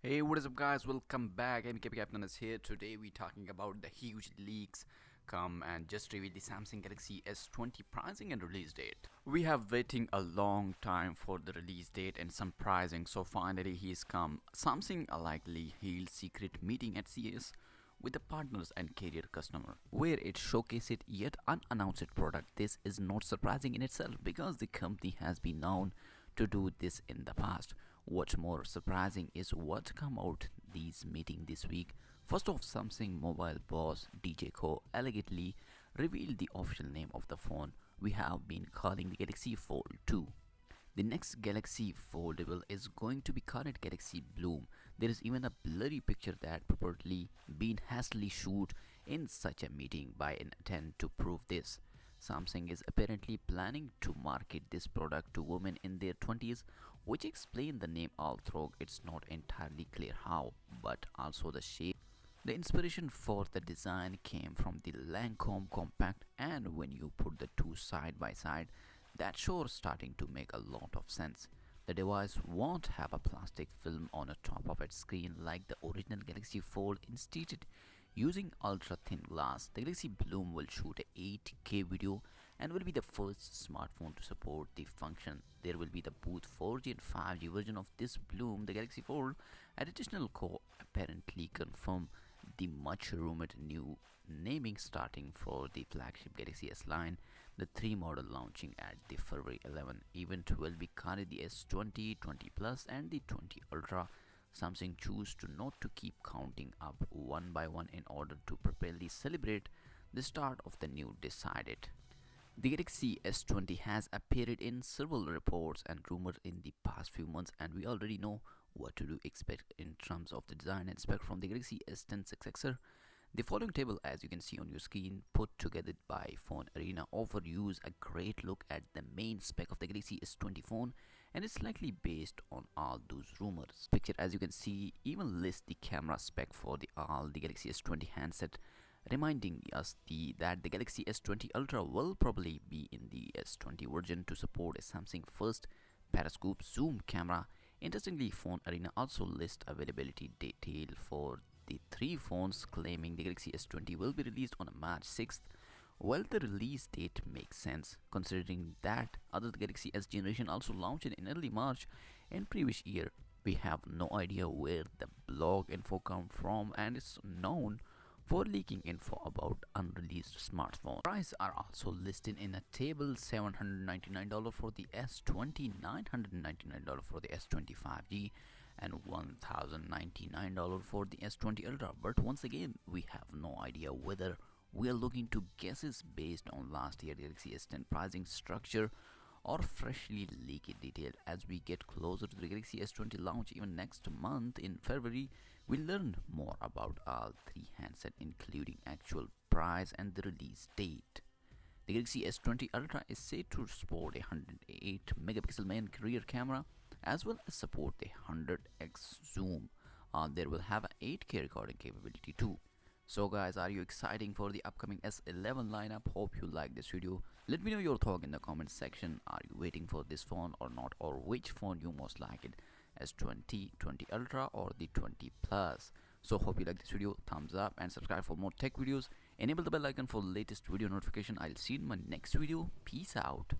Hey, what is up, guys? Welcome back. I'm KP Captain is here. Today we're talking about the huge leaks come and just reveal the Samsung Galaxy S20 pricing and release date. We have waiting a long time for the release date and some pricing, so finally he's come. Samsung likely held secret meeting at CES with the partners and carrier customer, where it showcased yet unannounced product. This is not surprising in itself because the company has been known to do this in the past. What's more surprising is what come out these meeting this week. First off, Samsung mobile boss DJ Ko elegantly revealed the official name of the phone we have been calling the Galaxy Fold 2. The next Galaxy Foldable is going to be called Galaxy Bloom. There is even a blurry picture that purportedly been hastily shot in such a meeting by an attempt to prove this. Samsung is apparently planning to market this product to women in their 20s, which explain the name, although it's not entirely clear how, but also the shape. The inspiration for the design came from the Lancome Compact, and when you put the two side by side, that's sure starting to make a lot of sense. The device won't have a plastic film on the top of its screen like the original Galaxy Fold. Instead, using ultra thin glass, the Galaxy Bloom will shoot a 8K video and will be the first smartphone to support the function. There will be the both 4G and 5G version of this Bloom. The Galaxy Fold additional core apparently confirm the much rumored new naming starting for the flagship Galaxy S line. The three model launching at the February 11 event will be called the S20, 20 Plus and the 20 Ultra. Samsung choose to not to keep counting up one by one in order to properly celebrate the start of the new decided. The Galaxy S20 has appeared in several reports and rumors in the past few months, and we already know what to do expect in terms of the design and spec from the Galaxy S10 successor. The following table, as you can see on your screen, put together by Phone Arena, offer you a great look at the main spec of the Galaxy S20 phone, and it's likely based on all those rumors. Picture, as you can see, even lists the camera spec for the Galaxy S20 handset, reminding us that the Galaxy S20 Ultra will probably be in the S20 version to support a Samsung first periscope zoom camera. Interestingly, Phone Arena also lists availability detail for the three phones, claiming the Galaxy S20 will be released on March 6th. Well, the release date makes sense considering that other Galaxy S generation also launched in early March in previous year. We have no idea where the blog info come from, and it's known for leaking info about unreleased smartphone. Prices are also listed in a table: $799 for the S20, $999 for the S20 5G, and $1,099 for the S20 Ultra. But once again, we have no idea whether we are looking to guesses based on last year Galaxy S10 pricing structure or freshly leaked detail. As we get closer to the Galaxy S20 launch, even next month in February, we'll learn more about all three handsets, including actual price and the release date. The Galaxy S20 Ultra is said to support a 108 megapixel main rear camera as well as support a 100x zoom. There will have an 8K recording capability too. So guys, are you excited for the upcoming S11 lineup? Hope you like this video. Let me know your thought in the comment section. Are you waiting for this phone or not, or which phone you most like it, S20, 20 Ultra or the 20 Plus? So hope you like this video. Thumbs up and subscribe for more tech videos. Enable the bell icon for latest video notification. I'll see you in my next video. Peace out.